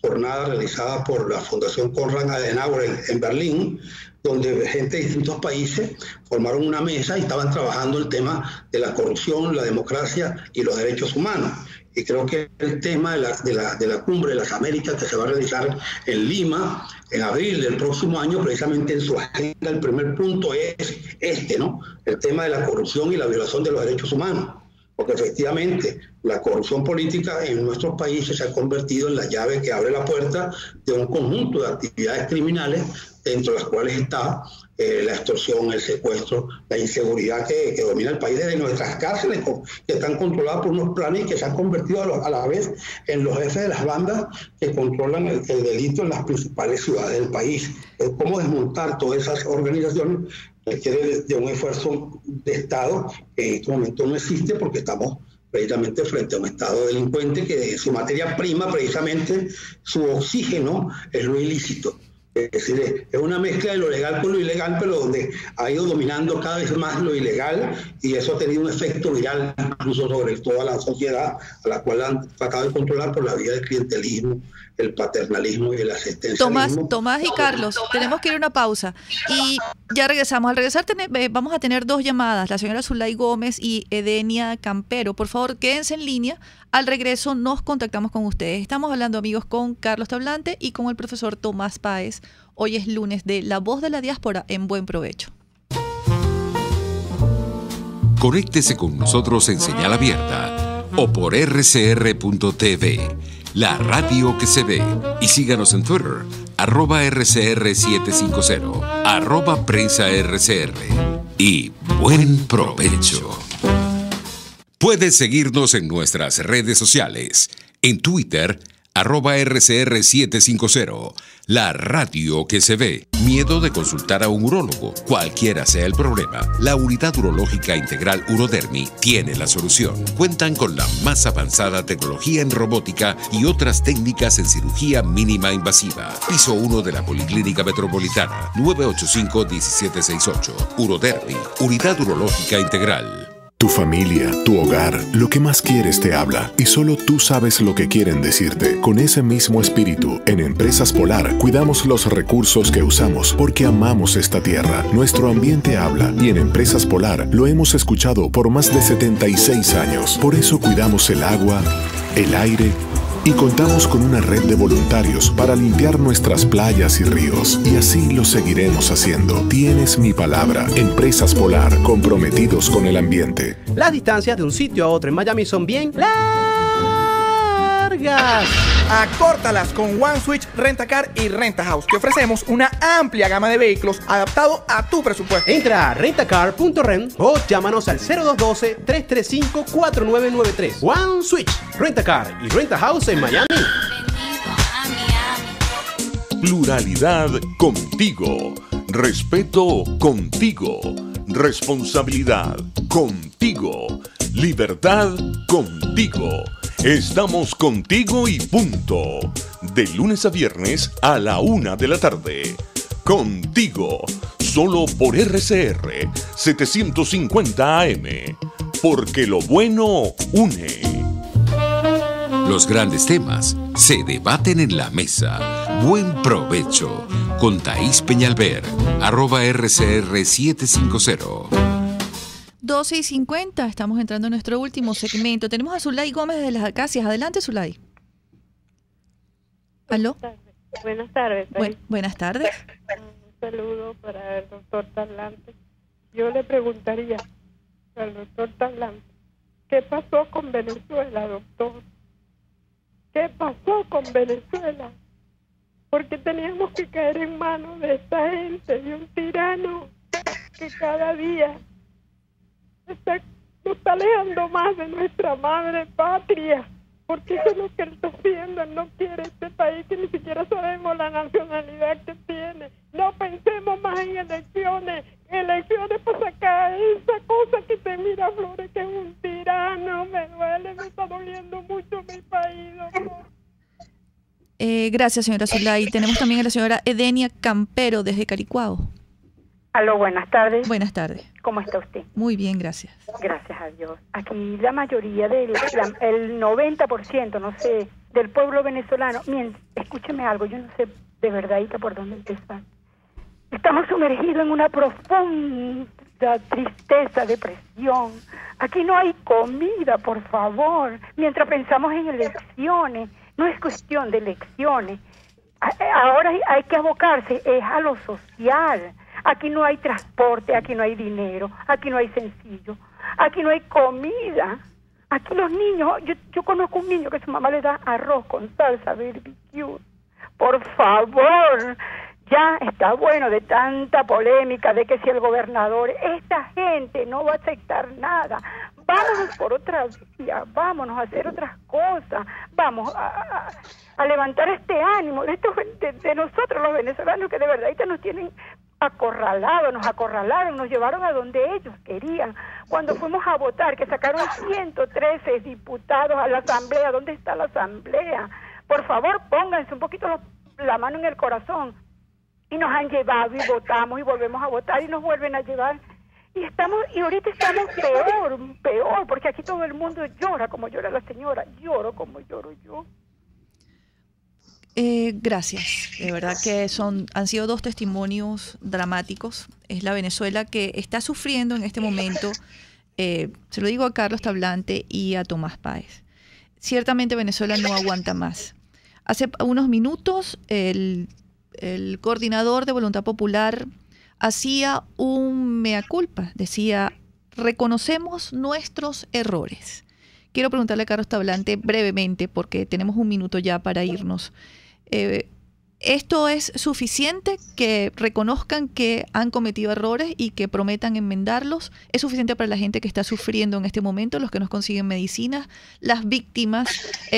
jornada realizada por la Fundación Konrad Adenauer en Berlín, donde gente de distintos países formaron una mesa y estaban trabajando el tema de la corrupción, la democracia y los derechos humanos. Y creo que el tema de la Cumbre de las Américas, que se va a realizar en Lima en abril del próximo año, precisamente en su agenda el primer punto es ¿no? El tema de la corrupción y la violación de los derechos humanos. Porque efectivamente la corrupción política en nuestros países se ha convertido en la llave que abre la puerta de un conjunto de actividades criminales, entre las cuales está la extorsión, el secuestro, la inseguridad que domina el país desde nuestras cárceles, que están controladas por unos planes y que se han convertido a la vez en los jefes de las bandas que controlan el delito en las principales ciudades del país. ¿Cómo desmontar todas esas organizaciones? Requiere de un esfuerzo de Estado que en este momento no existe, porque estamos precisamente frente a un Estado delincuente que su materia prima, precisamente su oxígeno, es lo ilícito. Es decir, es una mezcla de lo legal con lo ilegal, pero donde ha ido dominando cada vez más lo ilegal, y eso ha tenido un efecto viral incluso sobre toda la sociedad, a la cual han tratado de controlar por la vía del clientelismo, el paternalismo y el asistencialismo. Tomás y Carlos, tenemos que ir a una pausa y ya regresamos. Al regresar vamos a tener 2 llamadas, la señora Zulay Gómez y Edenia Campero. Por favor, quédense en línea. Al regreso nos contactamos con ustedes. Estamos hablando, amigos, con Carlos Tablante y con el profesor Tomás Páez. Hoy es lunes de La Voz de la Diáspora en Buen Provecho. Conéctese con nosotros en señal abierta o por rcr.tv, la radio que se ve, y síganos en Twitter @RCR750, @PrensaRCR. Y buen provecho. Puedes seguirnos en nuestras redes sociales. En Twitter, @RCR750. La radio que se ve. Miedo de consultar a un urólogo. Cualquiera sea el problema, la Unidad Urológica Integral Urodermi tiene la solución. Cuentan con la más avanzada tecnología en robótica y otras técnicas en cirugía mínima invasiva. Piso 1 de la Policlínica Metropolitana. 985-1768. Urodermi. Unidad Urológica Integral. Tu familia, tu hogar, lo que más quieres te habla y solo tú sabes lo que quieren decirte. Con ese mismo espíritu, en Empresas Polar cuidamos los recursos que usamos porque amamos esta tierra. Nuestro ambiente habla y en Empresas Polar lo hemos escuchado por más de 76 años. Por eso cuidamos el agua, el aire y contamos con una red de voluntarios para limpiar nuestras playas y ríos. Y así lo seguiremos haciendo. Tienes mi palabra. Empresas Polar, comprometidos con el ambiente. Las distancias de un sitio a otro en Miami son bien largas. Acórtalas con One Switch Rent-A-Car y Rent-A-House. Te ofrecemos una amplia gama de vehículos adaptado a tu presupuesto. Entra a rentacar.rent o llámanos al 0212-335-4993. One Switch Rent-A-Car y Rent-A-House en Miami. Pluralidad contigo. Respeto contigo. Responsabilidad contigo. Libertad contigo. Estamos contigo y punto. De lunes a viernes a la 1 de la tarde. Contigo. Solo por RCR 750 AM. Porque lo bueno une. Los grandes temas se debaten en la mesa. Buen provecho. Con Thaís Peñalver. @RCR750. 12:50, estamos entrando en nuestro último segmento. Tenemos a Zulay Gómez de las Acacias. Adelante, Zulay. ¿Aló? Buenas tardes. Buenas tardes. Un saludo para el doctor Talante. Yo le preguntaría al doctor Talante, ¿qué pasó con Venezuela, doctor? ¿Qué pasó con Venezuela? Porque teníamos que caer en manos de esta gente, de un tirano que cada día nos está alejando más de nuestra madre patria, porque eso es lo que él está haciendo. Él no quiere este país que ni siquiera sabemos la nacionalidad que tiene. No pensemos más en elecciones para sacar esa cosa que te mira, Flores, que es un tirano. Me duele, me está doliendo mucho mi país, doctor. Gracias, señora Zulay. Tenemos también a la señora Edenia Campero desde Caricuao. Aló, buenas tardes. Buenas tardes. ¿Cómo está usted? Muy bien, gracias. Gracias a Dios. Aquí la mayoría el 90%, no sé, del pueblo venezolano, miren, escúcheme algo, yo no sé de verdad por dónde empezar. Estamos sumergidos en una profunda tristeza, depresión. Aquí no hay comida, por favor. Mientras pensamos en elecciones, no es cuestión de elecciones. Ahora hay que abocarse es a lo social. Aquí no hay transporte, aquí no hay dinero, aquí no hay sencillo, aquí no hay comida. Aquí los niños, yo conozco un niño que su mamá le da arroz con salsa barbecue. Por favor, ya está bueno de tanta polémica de que si el gobernador, esta gente no va a aceptar nada. Vámonos por otra vía, vámonos a hacer otras cosas, vamos a levantar este ánimo de nosotros los venezolanos que de verdad nos tienen nos acorralaron, nos llevaron a donde ellos querían. Cuando fuimos a votar, que sacaron 113 diputados a la asamblea, ¿dónde está la asamblea? Por favor, pónganse un poquito la mano en el corazón. Y nos han llevado y votamos y volvemos a votar y nos vuelven a llevar. Y ahorita estamos peor, porque aquí todo el mundo llora como llora la señora, lloro como lloro yo. Gracias. De verdad que han sido dos testimonios dramáticos. Es la Venezuela que está sufriendo en este momento. Se lo digo a Carlos Tablante y a Tomás Páez. Ciertamente Venezuela no aguanta más. Hace unos minutos el coordinador de Voluntad Popular hacía un mea culpa. Decía, reconocemos nuestros errores. Quiero preguntarle a Carlos Tablante brevemente, porque tenemos un minuto ya para irnos. ¿Esto es suficiente, que reconozcan que han cometido errores y que prometan enmendarlos? ¿Es suficiente para la gente que está sufriendo en este momento, los que no consiguen medicinas, las víctimas,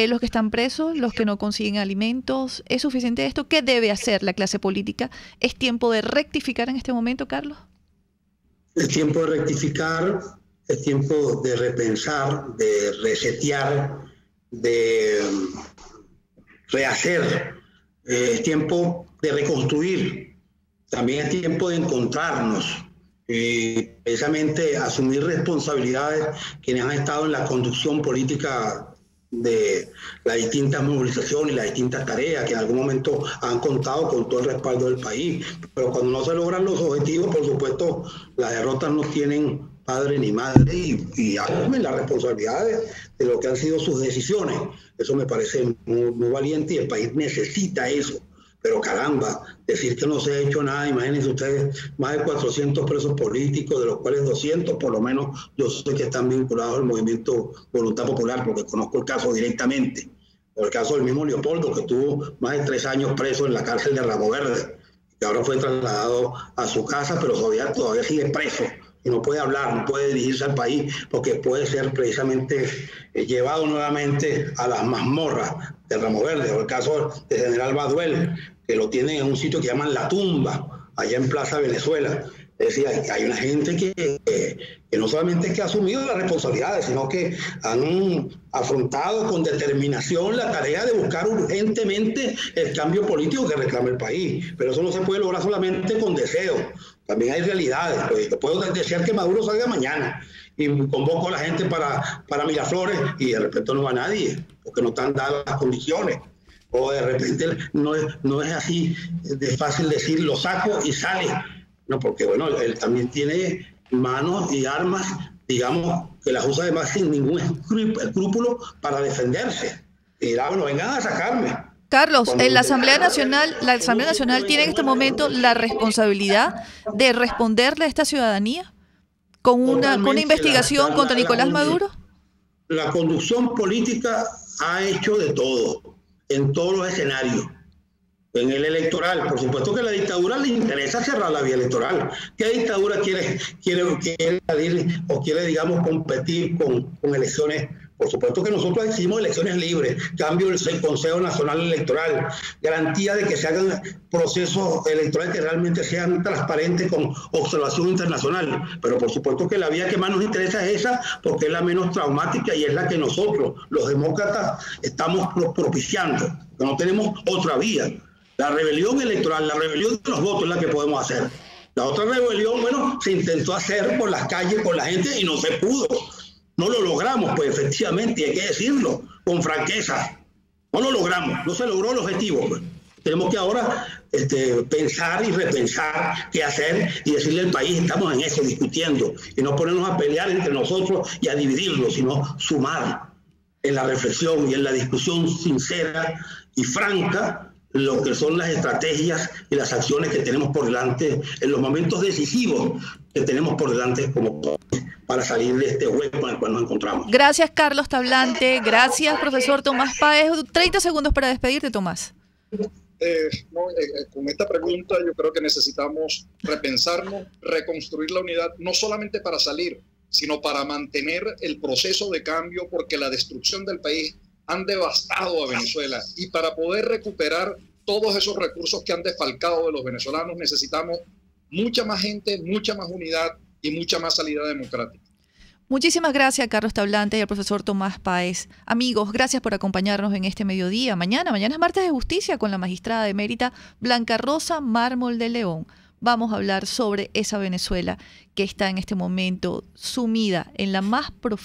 los que están presos, los que no consiguen alimentos? ¿Es suficiente esto? ¿Qué debe hacer la clase política? ¿Es tiempo de rectificar en este momento, Carlos? Es tiempo de rectificar, es tiempo de repensar, de resetear, de rehacer. Es tiempo de reconstruir, también es tiempo de encontrarnos, precisamente asumir responsabilidades quienes han estado en la conducción política de las distintas movilizaciones y las distintas tareas que en algún momento han contado con todo el respaldo del país. Pero cuando no se logran los objetivos, por supuesto, las derrotas no tienen padre ni madre y asumen las responsabilidades de lo que han sido sus decisiones. Eso me parece muy valiente y el país necesita eso. Pero caramba, decir que no se ha hecho nada, imagínense ustedes, más de 400 presos políticos, de los cuales 200 por lo menos yo sé que están vinculados al movimiento Voluntad Popular, porque conozco el caso directamente. O el caso del mismo Leopoldo, que estuvo más de 3 años preso en la cárcel de Ramo Verde, que ahora fue trasladado a su casa, pero todavía sigue preso. Y no puede hablar, no puede dirigirse al país, porque puede ser precisamente llevado nuevamente a las mazmorras de Ramo Verde. O el caso del general Baduel, que lo tienen en un sitio que llaman La Tumba, allá en Plaza Venezuela. Es decir, hay una gente que no solamente que ha asumido las responsabilidades, sino que han afrontado con determinación la tarea de buscar urgentemente el cambio político que reclama el país. Pero eso no se puede lograr solamente con deseo. También hay realidades. Pues, puedo desear que Maduro salga mañana y convoco a la gente para Miraflores y de repente no va nadie, porque no están dadas las condiciones. O de repente no es así de fácil decir lo saco y sale. No, porque bueno, él también tiene manos y armas, digamos, que las usa además sin ningún escrúpulo para defenderse. Y dirá, bueno, vengan a sacarme. Carlos, la Asamblea Nacional tiene en este momento la responsabilidad de responderle a esta ciudadanía con una investigación contra Nicolás Maduro. La conducción política ha hecho de todo, en todos los escenarios. En el electoral, por supuesto que a la dictadura le interesa cerrar la vía electoral. ¿Qué dictadura quiere o quiere, digamos, competir con elecciones? Por supuesto que nosotros exigimos elecciones libres, cambio del Consejo Nacional Electoral, garantía de que se hagan procesos electorales que realmente sean transparentes con observación internacional. Pero por supuesto que la vía que más nos interesa es esa, porque es la menos traumática y es la que nosotros, los demócratas, estamos propiciando. No tenemos otra vía. La rebelión electoral, la rebelión de los votos es la que podemos hacer. La otra rebelión, bueno, se intentó hacer por las calles, con la gente y no se pudo. No lo logramos, pues efectivamente, y hay que decirlo con franqueza. No lo logramos, no se logró el objetivo. Pues. Tenemos que ahora pensar y repensar qué hacer y decirle al país, estamos en eso, discutiendo, y no ponernos a pelear entre nosotros y a dividirnos, sino sumar en la reflexión y en la discusión sincera y franca lo que son las estrategias y las acciones que tenemos por delante en los momentos decisivos que tenemos por delante como para salir de este hueco en el cual nos encontramos. Gracias, Carlos Tablante. Gracias, profesor Tomás Páez. 30 segundos para despedirte, Tomás. Con esta pregunta yo creo que necesitamos repensarnos, reconstruir la unidad, no solamente para salir, sino para mantener el proceso de cambio, porque la destrucción del país han devastado a Venezuela, y para poder recuperar todos esos recursos que han desfalcado de los venezolanos necesitamos mucha más gente, mucha más unidad y mucha más salida democrática. Muchísimas gracias, Carlos Tablante y al profesor Tomás Páez. Amigos, gracias por acompañarnos en este mediodía. Mañana es martes de justicia con la magistrada emérita Blanca Rosa Mármol de León. Vamos a hablar sobre esa Venezuela que está en este momento sumida en la más profunda